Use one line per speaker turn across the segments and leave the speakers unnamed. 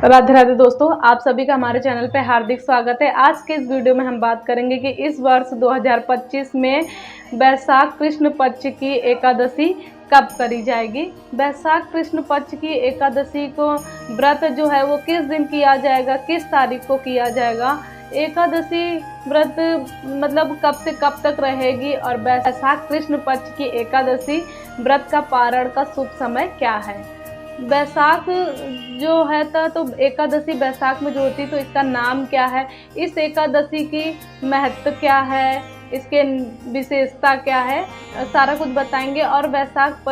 राधे राधे दोस्तों, आप सभी का हमारे चैनल पे हार्दिक स्वागत है। आज के इस वीडियो में हम बात करेंगे कि इस वर्ष 2025 में वैशाख कृष्ण पक्ष की एकादशी कब करी जाएगी। वैशाख कृष्ण पक्ष की एकादशी को व्रत जो है वो किस दिन किया जाएगा, किस तारीख को किया जाएगा, एकादशी व्रत मतलब कब से कब तक रहेगी और वैशाख कृष्ण पक्ष की एकादशी व्रत का पारण का शुभ समय क्या है। वैशाख जो है तो एकादशी वैशाख में जो होती है तो इसका नाम क्या है, इस एकादशी की महत्व क्या है, इसके विशेषता क्या है, सारा कुछ बताएंगे। और वैशाख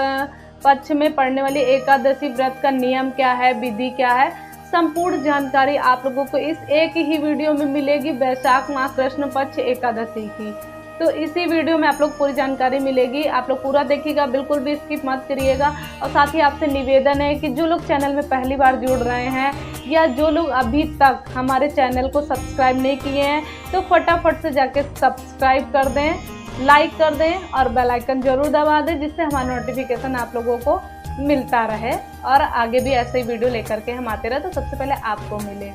पक्ष में पड़ने वाली एकादशी व्रत का नियम क्या है, विधि क्या है, संपूर्ण जानकारी आप लोगों को इस एक ही वीडियो में मिलेगी, वैशाख माह कृष्ण पक्ष एकादशी की। तो इसी वीडियो में आप लोग पूरी जानकारी मिलेगी, आप लोग पूरा देखिएगा, बिल्कुल भी स्किप मत करिएगा। और साथ ही आपसे निवेदन है कि जो लोग चैनल में पहली बार जुड़ रहे हैं या जो लोग अभी तक हमारे चैनल को सब्सक्राइब नहीं किए हैं तो फटाफट से जाके सब्सक्राइब कर दें, लाइक कर दें और बेल आइकन जरूर दबा दें, जिससे हमारा नोटिफिकेशन आप लोगों को मिलता रहे और आगे भी ऐसे ही वीडियो लेकर के हम आते रहे तो सबसे पहले आपको मिले।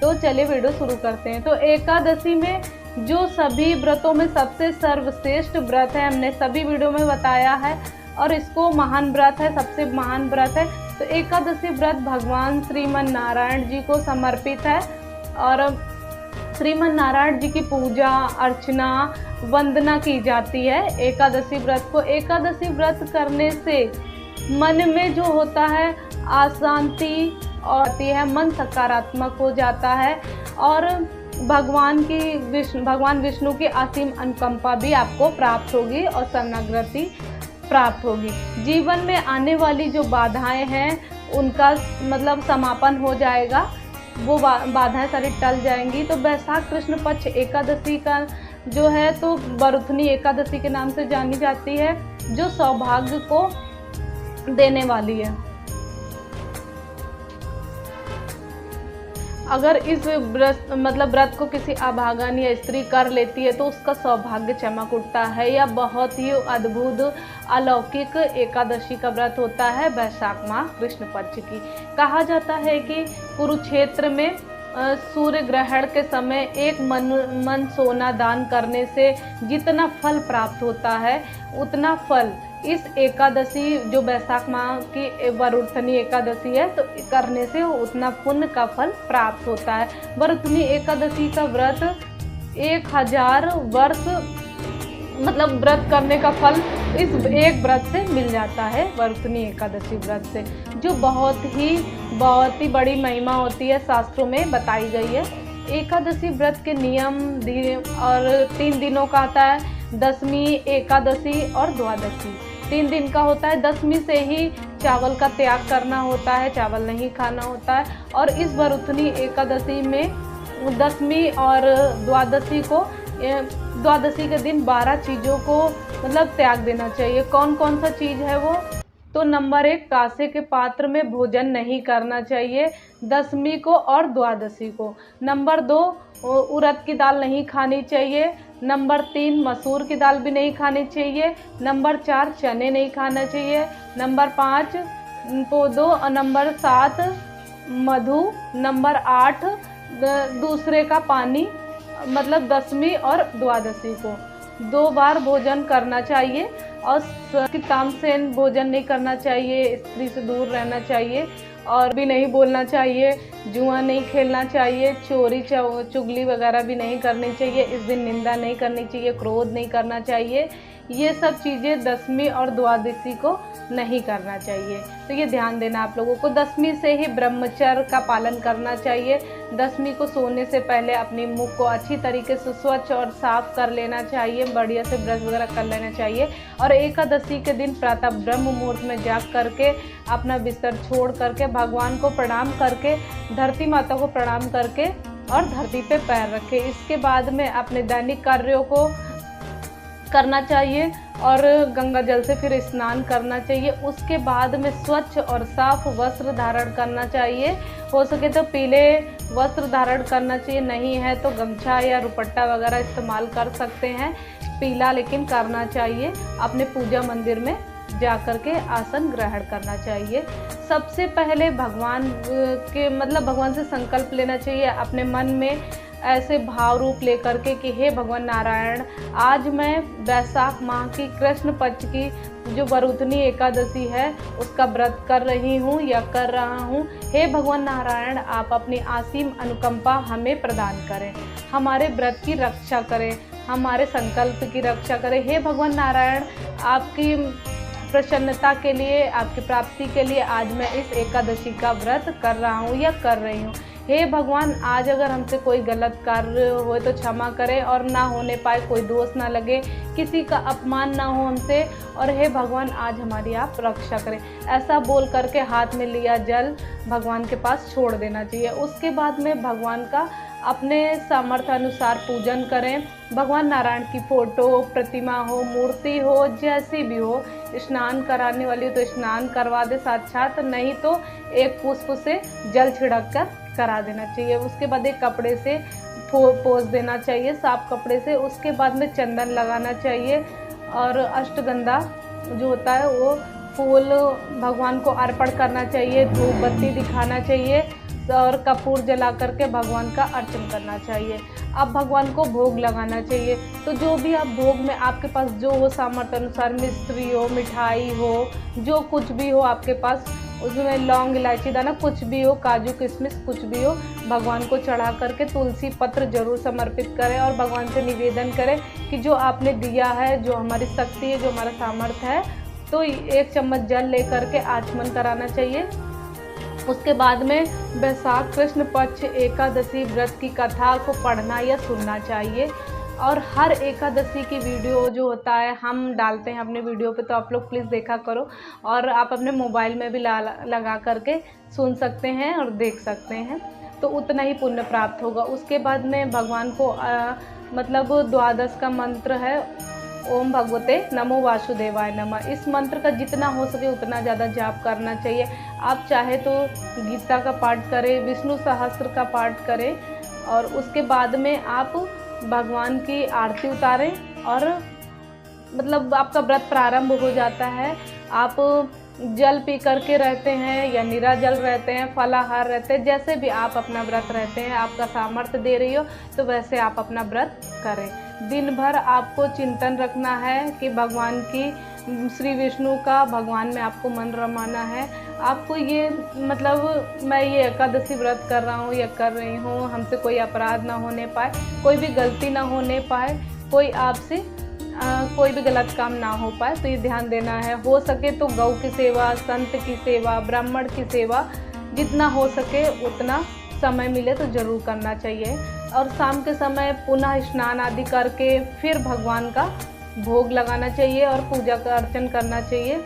तो चलिए वीडियो शुरू करते हैं। तो एकादशी में जो सभी व्रतों में सबसे सर्वश्रेष्ठ व्रत है, हमने सभी वीडियो में बताया है और इसको महान व्रत है, सबसे महान व्रत है। तो एकादशी व्रत भगवान श्रीमन नारायण जी को समर्पित है और श्रीमन नारायण जी की पूजा अर्चना वंदना की जाती है एकादशी व्रत को। एकादशी व्रत करने से मन में जो होता है अशांति आती है, मन सकारात्मक हो जाता है और भगवान विष्णु की असीम अनुकंपा भी आपको प्राप्त होगी और शरणागति प्राप्त होगी। जीवन में आने वाली जो बाधाएं हैं उनका मतलब समापन हो जाएगा, वो बाधाएं सारी टल जाएंगी। तो वैशाख कृष्ण पक्ष एकादशी का जो है तो वरुथनी एकादशी के नाम से जानी जाती है, जो सौभाग्य को देने वाली है। अगर इस व्रत को किसी अभागन या स्त्री कर लेती है तो उसका सौभाग्य चमक उठता है। यह बहुत ही अद्भुत अलौकिक एकादशी का व्रत होता है वैशाख माह कृष्ण पक्ष की। कहा जाता है कि कुरुक्षेत्र में सूर्य ग्रहण के समय एक मन सोना दान करने से जितना फल प्राप्त होता है उतना फल इस एकादशी जो वैशाख माह की वरुथनी एकादशी है तो करने से उतना पुण्य का फल प्राप्त होता है। वरुथनी एकादशी का व्रत 1000 वर्ष मतलब व्रत करने का फल इस एक व्रत से मिल जाता है, वरुथनी एकादशी व्रत से, जो बहुत ही बड़ी महिमा होती है, शास्त्रों में बताई गई है। एकादशी व्रत के नियम और 3 दिनों का आता है, दशमी एकादशी और द्वादशी 3 दिन का होता है। दशमी से ही चावल का त्याग करना होता है, चावल नहीं खाना होता है। और इस वरुथनी एकादशी में दशमी और द्वादशी के दिन 12 चीज़ों को मतलब त्याग देना चाहिए। कौन कौन सा चीज़ है वो, तो नंबर 1 कांसे के पात्र में भोजन नहीं करना चाहिए दशमी को और द्वादशी को। नंबर 2 उड़द की दाल नहीं खानी चाहिए। नंबर 3 मसूर की दाल भी नहीं खानी चाहिए। नंबर 4 चने नहीं खाना चाहिए। नंबर 5 पोदो और नंबर 7 मधु। नंबर 8 दूसरे का पानी, मतलब दशमी और द्वादशी को 2 बार भोजन करना चाहिए और तामसेन भोजन नहीं करना चाहिए, स्त्री से दूर रहना चाहिए और भी नहीं बोलना चाहिए, जुआ नहीं खेलना चाहिए, चोरी चुगली वगैरह भी नहीं करनी चाहिए, इस दिन निंदा नहीं करनी चाहिए, क्रोध नहीं करना चाहिए। ये सब चीज़ें दशमी और द्वादशी को नहीं करना चाहिए। तो ये ध्यान देना आप लोगों को। दशमी से ही ब्रह्मचर्य का पालन करना चाहिए। दशमी को सोने से पहले अपने मुख को अच्छी तरीके से स्वच्छ और साफ कर लेना चाहिए, बढ़िया से ब्रश वगैरह कर लेना चाहिए। और एकादशी के दिन प्रातः ब्रह्म मुहूर्त में जाग करके अपना बिस्तर छोड़ करके भगवान को प्रणाम करके, धरती माता को प्रणाम करके और धरती पे पैर रखे। इसके बाद में अपने दैनिक कार्यों को करना चाहिए और गंगा जल से फिर स्नान करना चाहिए। उसके बाद में स्वच्छ और साफ वस्त्र धारण करना चाहिए। हो सके तो पीले वस्त्र धारण करना चाहिए, नहीं है तो गमछा या दुपट्टा वगैरह इस्तेमाल कर सकते हैं। पीला लेकिन करना चाहिए। अपने पूजा मंदिर में जा कर के आसन ग्रहण करना चाहिए। सबसे पहले भगवान के भगवान से संकल्प लेना चाहिए अपने मन में, ऐसे भाव रूप लेकर के कि हे भगवान नारायण, आज मैं वैशाख माह की कृष्ण पक्ष की जो वरुथनी एकादशी है उसका व्रत कर रही हूँ या कर रहा हूँ। हे भगवान नारायण, आप अपनी असीम अनुकंपा हमें प्रदान करें, हमारे व्रत की रक्षा करें, हमारे संकल्प की रक्षा करें। हे भगवान नारायण, आपकी प्रसन्नता के लिए, आपकी प्राप्ति के लिए आज मैं इस एकादशी का व्रत कर रहा हूँ या कर रही हूँ। हे भगवान, आज अगर हमसे कोई गलत कार्य हो तो क्षमा करें और ना होने पाए, कोई दोष ना लगे, किसी का अपमान ना हो हमसे, और हे भगवान आज हमारी आप रक्षा करें। ऐसा बोल करके हाथ में लिया जल भगवान के पास छोड़ देना चाहिए। उसके बाद में भगवान का अपने सामर्थ्य अनुसार पूजन करें। भगवान नारायण की फोटो, प्रतिमा हो, मूर्ति हो, जैसी भी हो, स्नान कराने वाली हो तो स्नान करवा दे साक्षात, नहीं तो एक पुष्प से जल छिड़क कर करा देना चाहिए। उसके बाद एक कपड़े से पोंछ देना चाहिए, साफ कपड़े से। उसके बाद में चंदन लगाना चाहिए और अष्टगंधा जो होता है वो फूल भगवान को अर्पण करना चाहिए, धूप बत्ती दिखाना चाहिए और कपूर जला करके भगवान का अर्चन करना चाहिए। अब भगवान को भोग लगाना चाहिए। तो जो भी आप भोग में आपके पास जो हो सामर्थ्य अनुसार, मिश्री हो, मिठाई हो, जो कुछ भी हो आपके पास, उसमें लौंग, इलायची दाना, कुछ भी हो, काजू किशमिश कुछ भी हो, भगवान को चढ़ा करके तुलसी पत्र जरूर समर्पित करें और भगवान से निवेदन करें कि जो आपने दिया है, जो हमारी शक्ति है, जो हमारा सामर्थ्य है, तो 1 चम्मच जल लेकर के आचमन कराना चाहिए। उसके बाद में वैशाख कृष्ण पक्ष एकादशी व्रत की कथा को पढ़ना या सुनना चाहिए। और हर एकादशी की वीडियो जो होता है हम डालते हैं अपने वीडियो पे, तो आप लोग प्लीज़ देखा करो और आप अपने मोबाइल में भी लगा करके सुन सकते हैं और देख सकते हैं, तो उतना ही पुण्य प्राप्त होगा। उसके बाद में भगवान को द्वादश का मंत्र है ओम भगवते नमो वासुदेवाय नमः। इस मंत्र का जितना हो सके उतना ज़्यादा जाप करना चाहिए। आप चाहे तो गीता का पाठ करें, विष्णु सहस्त्र का पाठ करें और उसके बाद में आप भगवान की आरती उतारें और आपका व्रत प्रारंभ हो जाता है। आप जल पी करके रहते हैं या नीरा जल रहते हैं, फलाहार रहते हैं, जैसे भी आप अपना व्रत रहते हैं, आपका सामर्थ्य दे रही हो तो वैसे आप अपना व्रत करें। दिन भर आपको चिंतन रखना है कि भगवान की, श्री विष्णु का, भगवान में आपको मन रमाना है। आपको ये मैं ये एकादशी व्रत कर रहा हूँ या कर रही हूँ, हमसे कोई अपराध ना होने पाए, कोई भी गलती ना होने पाए, कोई आपसे कोई भी गलत काम ना हो पाए, तो ये ध्यान देना है। हो सके तो गौ की सेवा, संत की सेवा, ब्राह्मण की सेवा, जितना हो सके उतना समय मिले तो ज़रूर करना चाहिए। और शाम के समय पुनः स्नान आदि करके फिर भगवान का भोग लगाना चाहिए और पूजा का अर्चन करना चाहिए।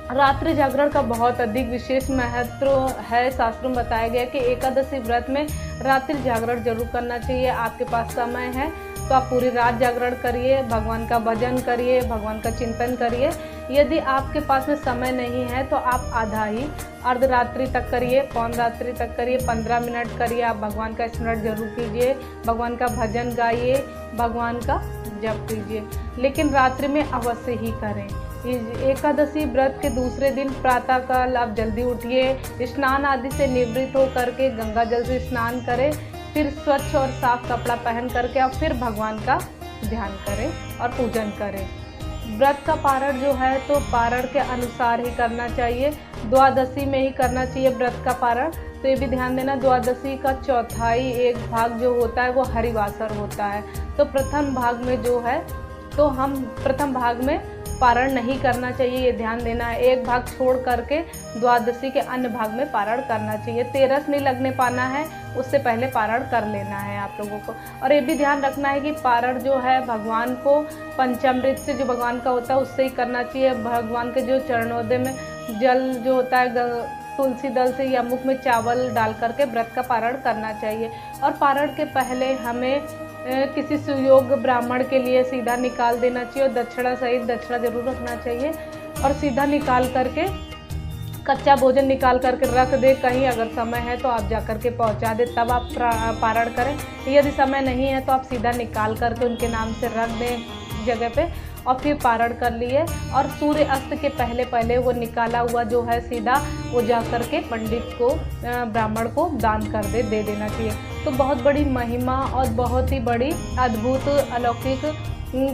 रात्रि जागरण का बहुत अधिक विशेष महत्व है। शास्त्रों में बताया गया कि एकादशी व्रत में रात्रि जागरण जरूर करना चाहिए। आपके पास समय है तो आप पूरी रात जागरण करिए, भगवान का भजन करिए, भगवान का चिंतन करिए। यदि आपके पास में समय नहीं है तो आप आधा ही अर्धरात्रि तक करिए, पौन रात्रि तक करिए, 15 मिनट करिए। आप भगवान का स्मरण जरूर कीजिए, भगवान का भजन गाइए, भगवान का जप कीजिए, लेकिन रात्रि में अवश्य ही करें। एकादशी व्रत के दूसरे दिन प्रातःकाल आप जल्दी उठिए, स्नान आदि से निवृत्त हो करके गंगा जल से स्नान करें, फिर स्वच्छ और साफ कपड़ा पहन करके आप फिर भगवान का ध्यान करें और पूजन करें। व्रत का पारण जो है तो पारण के अनुसार ही करना चाहिए, द्वादशी में ही करना चाहिए व्रत का पारण। तो ये भी ध्यान देना, द्वादशी का चौथाई एक भाग जो होता है वो हरिवासर होता है। तो प्रथम भाग में जो है तो हम प्रथम भाग में पारण नहीं करना चाहिए, ये ध्यान देना है। एक भाग छोड़ करके द्वादशी के अन्य भाग में पारण करना चाहिए। तेरस नहीं लगने पाना है, उससे पहले पारण कर लेना है आप लोगों को। और ये भी ध्यान रखना है कि पारण जो है भगवान को पंचामृत से, जो भगवान का होता है उससे ही करना चाहिए। भगवान के जो चरणोदय में जल जो होता है तुलसी दल से या मुख में चावल डाल करके व्रत का पारण करना चाहिए। और पारण के पहले हमें किसी सुयोग्य ब्राह्मण के लिए सीधा निकाल देना चाहिए और दक्षिणा सहित दक्षिणा जरूर रखना चाहिए। और सीधा निकाल करके कच्चा भोजन निकाल करके रख दे कहीं, अगर समय है तो आप जा कर के पहुँचा दे, तब आप पारण करें। यदि समय नहीं है तो आप सीधा निकाल करके उनके नाम से रख दें जगह पे और फिर पारण कर लिए और सूर्य अस्त के पहले पहले वो निकाला हुआ जो है सीधा वो जा कर के पंडित को ब्राह्मण को दान कर दे देना चाहिए। तो बहुत बड़ी महिमा और बहुत ही बड़ी अद्भुत अलौकिक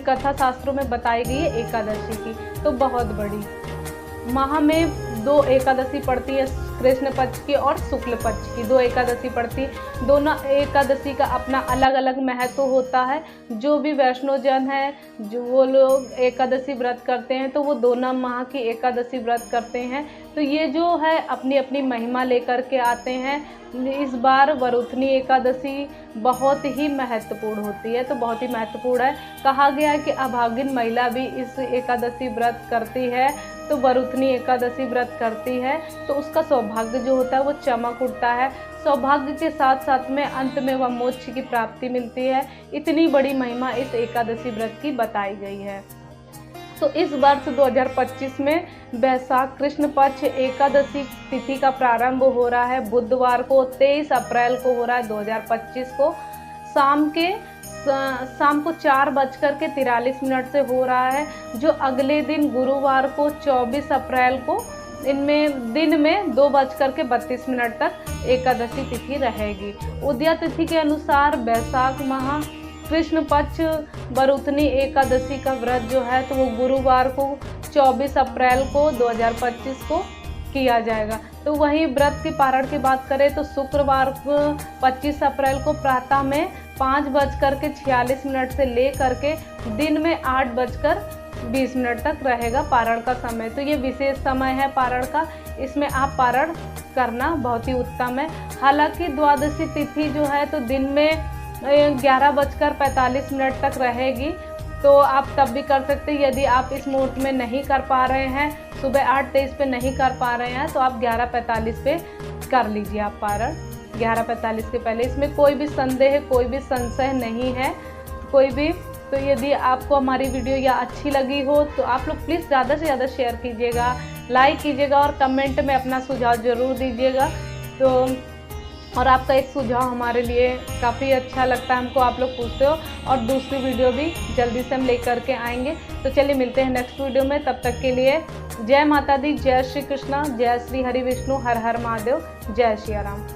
कथा शास्त्रों में बताई गई है एकादशी की। तो बहुत बड़ी माह में 2 एकादशी पड़ती है, कृष्ण पक्ष की और शुक्ल पक्ष की 2 एकादशी पड़ती। दोनों एकादशी का अपना अलग अलग महत्व होता है। जो भी वैष्णव जन है जो वो लोग एकादशी व्रत करते हैं तो वो दोनों माह की एकादशी व्रत करते हैं। तो ये जो है अपनी अपनी महिमा लेकर के आते हैं। इस बार वरुथनी एकादशी बहुत ही महत्वपूर्ण होती है, तो बहुत ही महत्वपूर्ण है। कहा गया है कि अभागिन महिला भी इस एकादशी व्रत करती है, तो वरुथनी एकादशी व्रत करती है तो उसका सौभाग्य जो होता है वो चमक उठता है। सौभाग्य के साथ साथ में अंत में वह मोक्ष की प्राप्ति मिलती है। इतनी बड़ी महिमा इस एकादशी व्रत की बताई गई है। तो इस वर्ष 2025 में बैसाख कृष्ण पक्ष एकादशी तिथि का प्रारंभ हो रहा है। बुधवार को 23 अप्रैल को हो रहा है 2025 को शाम को 4:43 से हो रहा है। जो अगले दिन गुरुवार को 24 अप्रैल को इनमें दिन में 2:32 तक एकादशी तिथि रहेगी। उदया तिथि के अनुसार बैसाख माह कृष्ण पक्ष वरुथनी एकादशी का व्रत जो है तो वो गुरुवार को 24 अप्रैल को 2025 को किया जाएगा। तो वहीं व्रत की पारण की बात करें तो शुक्रवार को 25 अप्रैल को प्रातः में 5:46 से ले करके दिन में 8:20 तक रहेगा पारण का समय। तो ये विशेष समय है पारण का, इसमें आप पारण करना बहुत ही उत्तम है। हालांकि द्वादशी तिथि जो है तो दिन में 11:45 तक रहेगी, तो आप तब भी कर सकते हैं। यदि आप इस मुहूर्त में नहीं कर पा रहे हैं, सुबह 8:23 पे नहीं कर पा रहे हैं, तो आप 11:45 पे कर लीजिए आप पारण 11:45 के पहले। इसमें कोई भी संदेह कोई भी संशय नहीं है कोई भी। तो यदि आपको हमारी वीडियो या अच्छी लगी हो तो आप लोग प्लीज़ ज़्यादा से ज़्यादा शेयर कीजिएगा, लाइक कीजिएगा और कमेंट में अपना सुझाव ज़रूर दीजिएगा। तो और आपका एक सुझाव हमारे लिए काफ़ी अच्छा लगता है हमको, आप लोग पूछते हो। और दूसरी वीडियो भी जल्दी से हम लेकर के आएंगे। तो चलिए मिलते हैं नेक्स्ट वीडियो में, तब तक के लिए जय माता दी, जय श्री कृष्णा, जय श्री हरि विष्णु, हर हर महादेव, जय श्री राम।